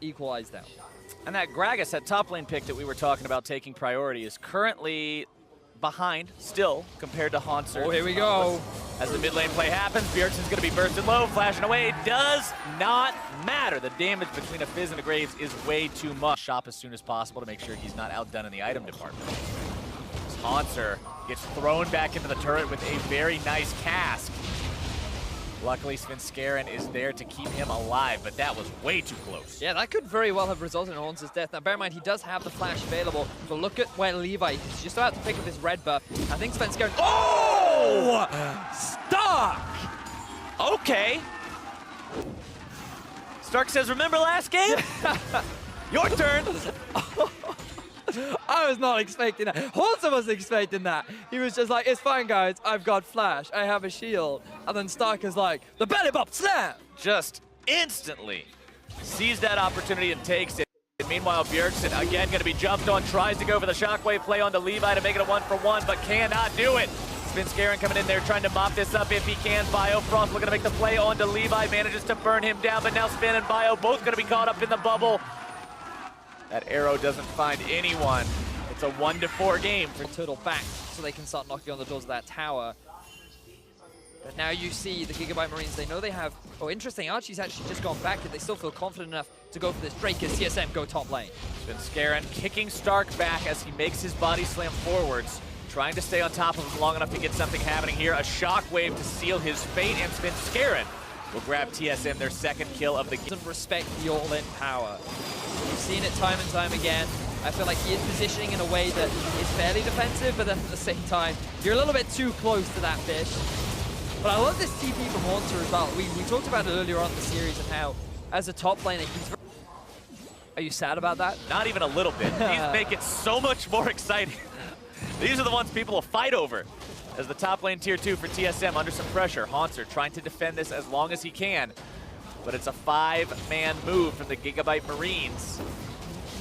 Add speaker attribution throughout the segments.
Speaker 1: equalize them.
Speaker 2: And that Gragas, that top lane pick that we were talking about taking priority, is currently behind still compared to Haunter.
Speaker 1: Oh, here we go.
Speaker 2: As the mid lane play happens, Bjergsen's going to be bursted low, flashing away. Does not matter. The damage between a Fizz and a Graves is way too much. Shop as soon as possible to make sure he's not outdone in the item department. Haunter gets thrown back into the turret with a very nice cask. Luckily, Svenskeren is there to keep him alive, but that was way too close.
Speaker 1: Yeah, that could very well have resulted in Haunter's death. Now, bear in mind, he does have the flash available, but look at where Levi is just about to pick up his red buff. I think Svenskeren... Oh! Stark!
Speaker 2: Okay. Stark says, remember last game? Your turn.
Speaker 1: I was not expecting that. Haunter was expecting that. He was just like, it's fine, guys. I've got flash. I have a shield. And then Stark is like, the belly bop slam!
Speaker 2: Just instantly sees that opportunity and takes it. Meanwhile, Bjergsen again going to be jumped on, tries to go for the shockwave play onto Levi to make it a 1-for-1, but cannot do it. Svenskeren coming in there trying to mop this up if he can. Biofrost looking to make the play onto Levi, manages to burn him down, but now Sven and Bio both going to be caught up in the bubble. That arrow doesn't find anyone. It's a 1-4 game for
Speaker 1: Turtle back so they can start knocking on the doors of that tower. But now you see the Gigabyte Marines, they know they have... Oh, interesting, Archie's actually just gone back, and they still feel confident enough to go for this. Drake as TSM go top lane.
Speaker 2: Svenskeren kicking Stark back as he makes his body slam forwards, trying to stay on top of him long enough to get something happening here. A shockwave to seal his fate, and Svenskeren will grab TSM their second kill of the game.
Speaker 1: Doesn't respect the all-in power. We've seen it time and time again. I feel like he is positioning in a way that is fairly defensive, but then at the same time, you're a little bit too close to that fish. But I love this TP from Haunter as well. We talked about it earlier on in the series and how, as a top laner, he's... Are you sad about that?
Speaker 2: Not even a little bit. These make it so much more exciting. These are the ones people will fight over. As the top lane tier 2 for TSM under some pressure. Haunter trying to defend this as long as he can. But it's a 5-man move from the Gigabyte Marines.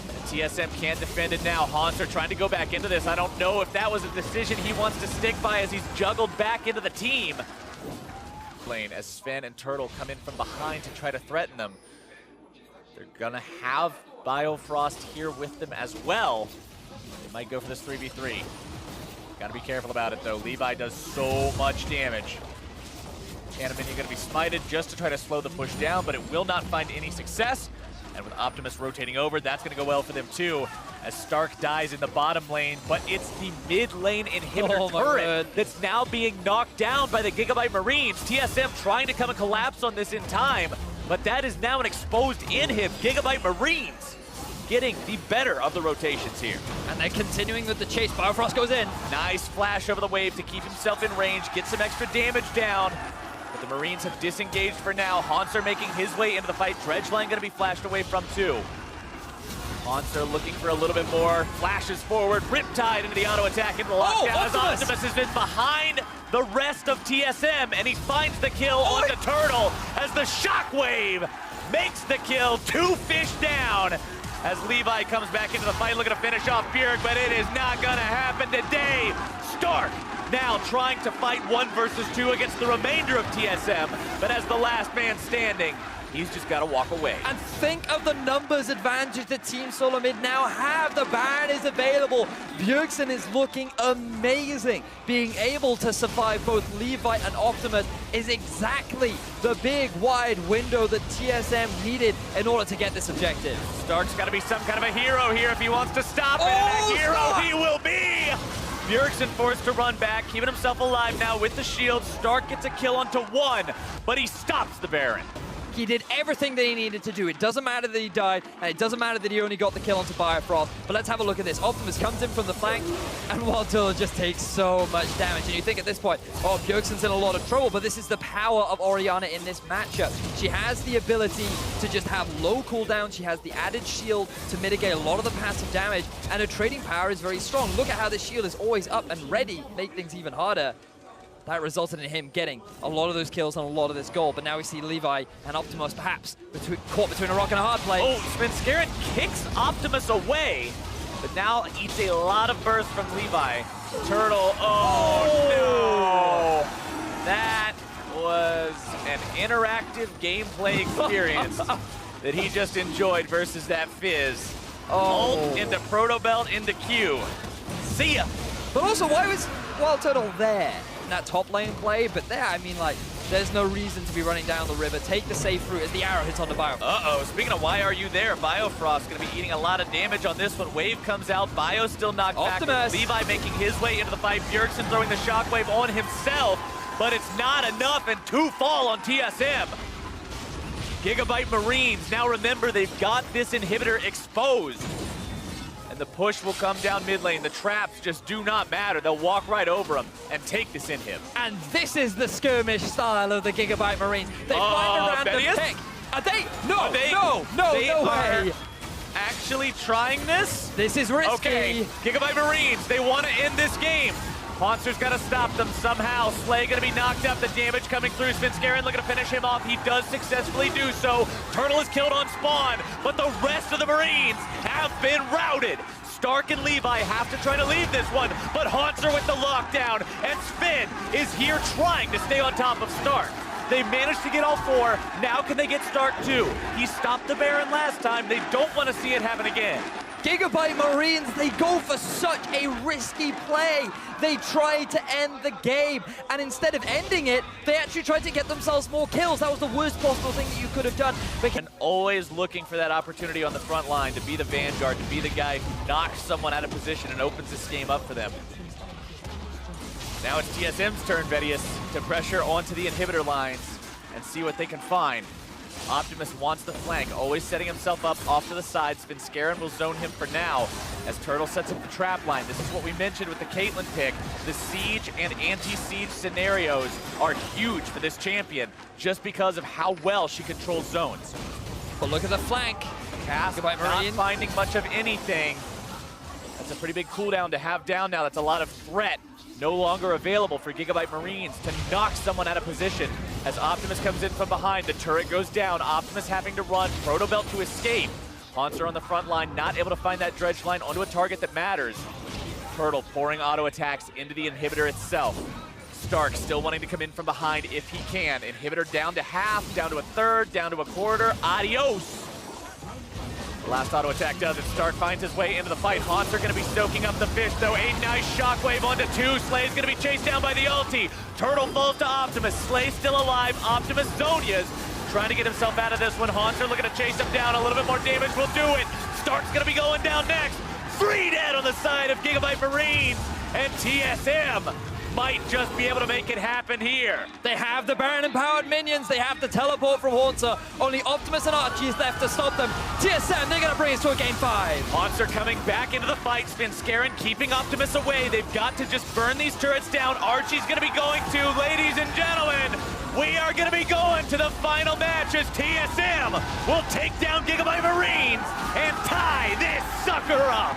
Speaker 2: And TSM can't defend it now. Haunter trying to go back into this. I don't know if that was a decision he wants to stick by as he's juggled back into the team. Lane as Sven and Turtle come in from behind to try to threaten them. They're gonna have Biofrost here with them as well. They might go for this 3v3. Gotta be careful about it though. Levi does so much damage. Bananavn gonna be smited just to try to slow the push down, but it will not find any success. And with Optimus rotating over, that's gonna go well for them too, as Stark dies in the bottom lane, but it's the mid lane inhibitor turret that's now being knocked down by the Gigabyte Marines. TSM trying to come and collapse on this in time, but that is now an exposed inhib. Gigabyte Marines getting the better of the rotations here.
Speaker 1: And they're continuing with the chase. Biofrost goes in.
Speaker 2: Nice flash over the wave to keep himself in range, get some extra damage down. But the Marines have disengaged for now. Haunter making his way into the fight. Dredgeline going to be flashed away from too. Haunter looking for a little bit more. Flashes forward. Riptide into the auto attack into the lockdown as Optimus has been behind the rest of TSM, and he finds the kill onto Turtle as the shockwave makes the kill. 2 fish down as Levi comes back into the fight looking to finish off Bjerg, but it is not going to happen today. Stark now trying to fight 1 versus 2 against the remainder of TSM, but as the last man standing, he's just got to walk away.
Speaker 1: And think of the numbers advantage that Team Solo Mid now have. The Baron is available. Bjergsen is looking amazing. Being able to survive both Levi and Optimus is exactly the big wide window that TSM needed in order to get this objective.
Speaker 2: Stark's got to be some kind of a hero here if he wants to stop it. And a hero he will be! Bjergsen forced to run back, keeping himself alive now with the shield. Stark gets a kill onto 1, but he stops the Baron.
Speaker 1: He did everything that he needed to do. It doesn't matter that he died, and it doesn't matter that he only got the kill onto Biofrost. But let's have a look at this. Optimus comes in from the flank, and Wildtiller just takes so much damage. And you think at this point, oh, Bjergsen's in a lot of trouble, but this is the power of Orianna in this matchup. She has the ability to just have low cooldown. She has the added shield to mitigate a lot of the passive damage, and her trading power is very strong. Look at how this shield is always up and ready, make things even harder. That resulted in him getting a lot of those kills and a lot of this gold. But now we see Levi and Optimus perhaps caught between a rock and a hard place.
Speaker 2: Oh, Svenskeren kicks Optimus away, but now eats a lot of burst from Levi. Turtle, oh no! That was an interactive gameplay experience. that he just enjoyed versus that Fizz.
Speaker 1: Oh.
Speaker 2: Ult into Proto Belt into Q. See ya.
Speaker 1: But also, why was Wild Turtle there in that top lane play? But there, I mean, like, there's no reason to be running down the river. Take the safe route as the arrow hits on the Bio.
Speaker 2: Uh-oh, speaking of why are you there, Biofrost going to be eating a lot of damage on this one. Wave comes out, Bio still knocked back. Levi making his way into the fight. Bjergsen throwing the shockwave on himself, but it's not enough, and 2 fall on TSM. Gigabyte Marines, now remember, they've got this inhibitor exposed. And the push will come down mid lane. The traps just do not matter. They'll walk right over them and take this inhib.
Speaker 1: And this is the skirmish style of the Gigabyte Marines. They find a random pick. Are they? No, no way.
Speaker 2: Actually trying this?
Speaker 1: This is risky.
Speaker 2: Okay, Gigabyte Marines, they want to end this game. Monster's got to stop them somehow. Slay going to be knocked up. The damage coming through. Svenskeren looking to finish him off. He does successfully do so. Turtle is killed on spawn, but the rest of the Marines have been routed. Stark and Levi have to try to leave this one, but Haunter with the lockdown, and Sven is here trying to stay on top of Stark. They managed to get all 4. Now can they get Stark too? He stopped the Baron last time. They don't want to see it happen again.
Speaker 1: Gigabyte Marines, they go for such a risky play. They tried to end the game, and instead of ending it, they actually tried to get themselves more kills. That was the worst possible thing that you could have done.
Speaker 2: And always looking for that opportunity on the front line to be the vanguard, to be the guy who knocks someone out of position and opens this game up for them. Now it's TSM's turn, Vedius, to pressure onto the inhibitor lines and see what they can find. Optimus wants the flank, always setting himself up off to the side. Svenskeren will zone him for now as Turtle sets up the trap line. This is what we mentioned with the Caitlyn pick. The siege and anti-siege scenarios are huge for this champion just because of how well she controls zones.
Speaker 1: But look at the flank.
Speaker 2: Cast not finding much of anything. That's a pretty big cooldown to have down now. That's a lot of threat. No longer available for Gigabyte Marines to knock someone out of position. As Optimus comes in from behind, the turret goes down. Optimus having to run, Proto Belt to escape. Haunter on the front line, not able to find that dredge line onto a target that matters. Turtle pouring auto attacks into the inhibitor itself. Stark still wanting to come in from behind if he can. Inhibitor down to half, down to a third, down to a quarter. Adios! The last auto attack does it. Stark finds his way into the fight. Haunter going to be soaking up the fish, though. A nice shockwave onto 2. Slay's going to be chased down by the ulti. Turtle falls to Optimus. Slay still alive. Optimus Zonia's trying to get himself out of this one. Haunter looking to chase him down. A little bit more damage will do it. Stark's going to be going down next. 3 dead on the side of Gigabyte Marines. And TSM might just be able to make it happen here.
Speaker 1: They have the Baron-empowered minions. They have the teleport from Haunter. Only Optimus and Archie is left to stop them. TSM, they're going to bring us to a game 5.
Speaker 2: Haunter coming back into the fight. Svenskeren keeping Optimus away. They've got to just burn these turrets down. Archie's going to be going to, ladies and gentlemen, we are going to be going to the final match as TSM will take down Gigabyte Marines and tie this sucker up.